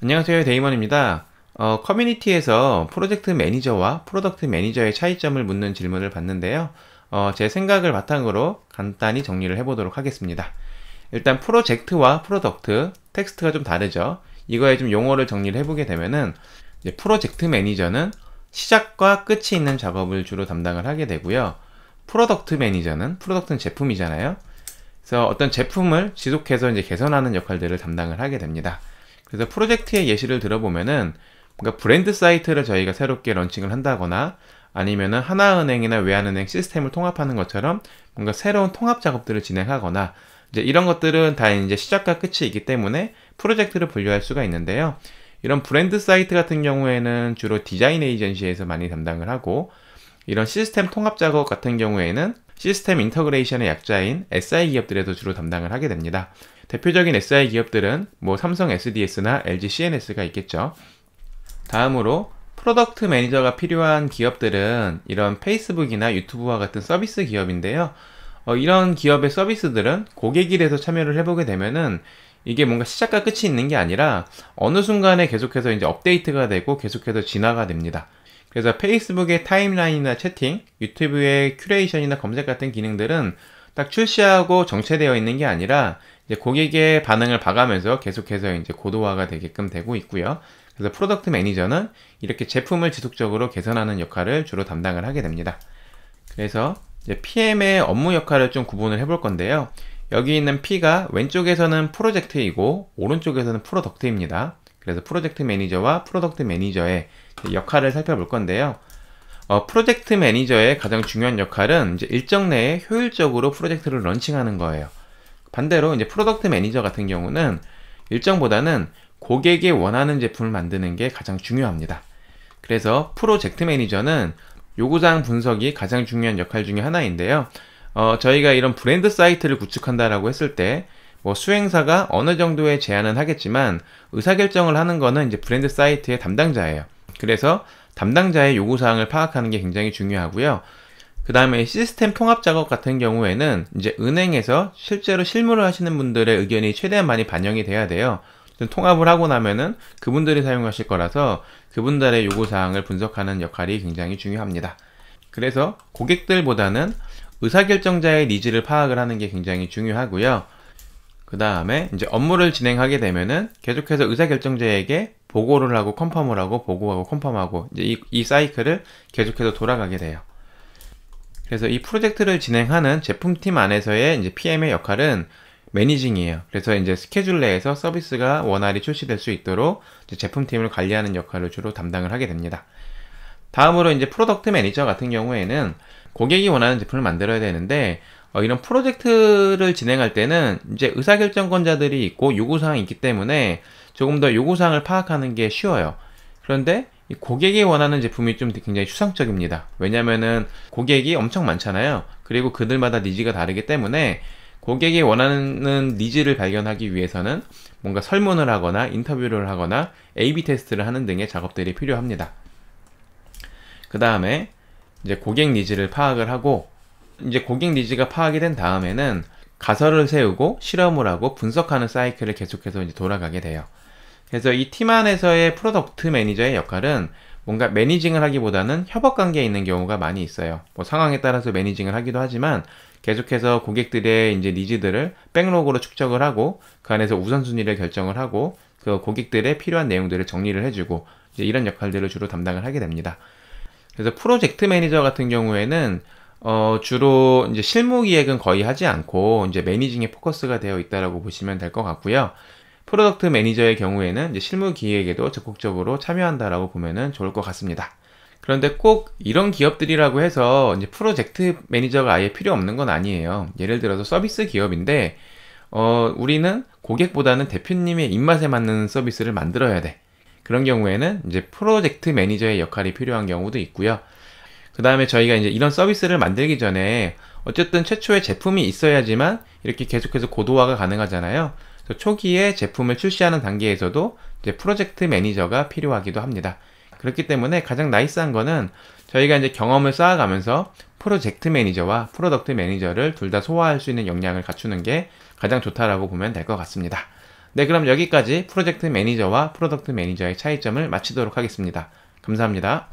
안녕하세요, 데이먼입니다. 커뮤니티에서 프로젝트 매니저와 프로덕트 매니저의 차이점을 묻는 질문을 받는데요. 제 생각을 바탕으로 간단히 정리를 해보도록 하겠습니다. 일단 프로젝트와 프로덕트, 텍스트가 좀 다르죠. 이거에 좀 용어를 정리를 해보게 되면은 이제 프로젝트 매니저는 시작과 끝이 있는 작업을 주로 담당을 하게 되고요. 프로덕트 매니저는, 프로덕트는 제품이잖아요. 그래서 어떤 제품을 지속해서 이제 개선하는 역할들을 담당을 하게 됩니다. 그래서 프로젝트의 예시를 들어보면은 뭔가 브랜드 사이트를 저희가 새롭게 런칭을 한다거나 아니면은 하나은행이나 외환은행 시스템을 통합하는 것처럼 뭔가 새로운 통합 작업들을 진행하거나 이제 이런 것들은 다 이제 시작과 끝이 있기 때문에 프로젝트를 분류할 수가 있는데요. 이런 브랜드 사이트 같은 경우에는 주로 디자인 에이전시에서 많이 담당을 하고, 이런 시스템 통합 작업 같은 경우에는 시스템 인터그레이션의 약자인 SI 기업들에도 주로 담당을 하게 됩니다. 대표적인 SI 기업들은 뭐 삼성 SDS나 LG CNS가 있겠죠. 다음으로 프로덕트 매니저가 필요한 기업들은 이런 페이스북이나 유튜브와 같은 서비스 기업인데요. 이런 기업의 서비스들은 고객일에서 참여를 해보게 되면은 이게 뭔가 시작과 끝이 있는 게 아니라 어느 순간에 계속해서 이제 업데이트가 되고 계속해서 진화가 됩니다. 그래서 페이스북의 타임라인이나 채팅, 유튜브의 큐레이션이나 검색 같은 기능들은 딱 출시하고 정체되어 있는 게 아니라 이제 고객의 반응을 봐가면서 계속해서 이제 고도화가 되게끔 되고 있고요. 그래서 프로덕트 매니저는 이렇게 제품을 지속적으로 개선하는 역할을 주로 담당을 하게 됩니다. 그래서 이제 PM의 업무 역할을 좀 구분을 해볼 건데요. 여기 있는 P가 왼쪽에서는 프로젝트이고 오른쪽에서는 프로덕트입니다. 그래서 프로젝트 매니저와 프로덕트 매니저의 역할을 살펴볼 건데요. 프로젝트 매니저의 가장 중요한 역할은 이제 일정 내에 효율적으로 프로젝트를 런칭하는 거예요. 반대로 이제 프로덕트 매니저 같은 경우는 일정보다는 고객이 원하는 제품을 만드는 게 가장 중요합니다. 그래서 프로젝트 매니저는 요구사항 분석이 가장 중요한 역할 중에 하나인데요. 저희가 이런 브랜드 사이트를 구축한다라고 했을 때 뭐 수행사가 어느 정도의 제안은 하겠지만 의사결정을 하는 거는 이제 브랜드 사이트의 담당자예요. 그래서 담당자의 요구사항을 파악하는 게 굉장히 중요하고요. 그 다음에 시스템 통합 작업 같은 경우에는 이제 은행에서 실제로 실무를 하시는 분들의 의견이 최대한 많이 반영이 돼야 돼요. 통합을 하고 나면은 그분들이 사용하실 거라서 그분들의 요구사항을 분석하는 역할이 굉장히 중요합니다. 그래서 고객들보다는 의사결정자의 니즈를 파악을 하는 게 굉장히 중요하고요. 그 다음에 이제 업무를 진행하게 되면은 계속해서 의사결정자에게 보고를 하고 컨펌을 하고 보고하고 컨펌하고 이제 이 사이클을 계속해서 돌아가게 돼요. 그래서 이 프로젝트를 진행하는 제품팀 안에서의 이제 PM의 역할은 매니징이에요. 그래서 이제 스케줄 내에서 서비스가 원활히 출시될 수 있도록 이제 제품팀을 관리하는 역할을 주로 담당을 하게 됩니다. 다음으로 이제 프로덕트 매니저 같은 경우에는 고객이 원하는 제품을 만들어야 되는데 이런 프로젝트를 진행할 때는 이제 의사결정권자들이 있고 요구사항이 있기 때문에 조금 더 요구사항을 파악하는 게 쉬워요. 그런데 이 고객이 원하는 제품이 좀 굉장히 추상적입니다. 왜냐면은 고객이 엄청 많잖아요. 그리고 그들마다 니즈가 다르기 때문에 고객이 원하는 니즈를 발견하기 위해서는 뭔가 설문을 하거나 인터뷰를 하거나 A/B 테스트를 하는 등의 작업들이 필요합니다. 그 다음에 이제 고객 니즈를 파악을 하고, 이제 고객 니즈가 파악이 된 다음에는 가설을 세우고 실험을 하고 분석하는 사이클을 계속해서 이제 돌아가게 돼요. 그래서 이 팀 안에서의 프로덕트 매니저의 역할은 뭔가 매니징을 하기보다는 협업 관계에 있는 경우가 많이 있어요. 뭐 상황에 따라서 매니징을 하기도 하지만 계속해서 고객들의 이제 니즈들을 백로그로 축적을 하고 그 안에서 우선순위를 결정을 하고 그 고객들의 필요한 내용들을 정리를 해주고 이제 이런 역할들을 주로 담당을 하게 됩니다. 그래서 프로젝트 매니저 같은 경우에는 주로 이제 실무 기획은 거의 하지 않고 이제 매니징에 포커스가 되어 있다라고 보시면 될 것 같고요. 프로덕트 매니저의 경우에는 이제 실무 기획에도 적극적으로 참여한다라고 보면은 좋을 것 같습니다. 그런데 꼭 이런 기업들이라고 해서 이제 프로젝트 매니저가 아예 필요 없는 건 아니에요. 예를 들어서 서비스 기업인데 우리는 고객보다는 대표님의 입맛에 맞는 서비스를 만들어야 돼. 그런 경우에는 이제 프로젝트 매니저의 역할이 필요한 경우도 있고요. 그 다음에 저희가 이제 이런 서비스를 만들기 전에 어쨌든 최초의 제품이 있어야지만 이렇게 계속해서 고도화가 가능하잖아요. 그래서 초기에 제품을 출시하는 단계에서도 이제 프로젝트 매니저가 필요하기도 합니다. 그렇기 때문에 가장 나이스한 거는 저희가 이제 경험을 쌓아가면서 프로젝트 매니저와 프로덕트 매니저를 둘 다 소화할 수 있는 역량을 갖추는 게 가장 좋다라고 보면 될 것 같습니다. 네, 그럼 여기까지 프로젝트 매니저와 프로덕트 매니저의 차이점을 마치도록 하겠습니다. 감사합니다.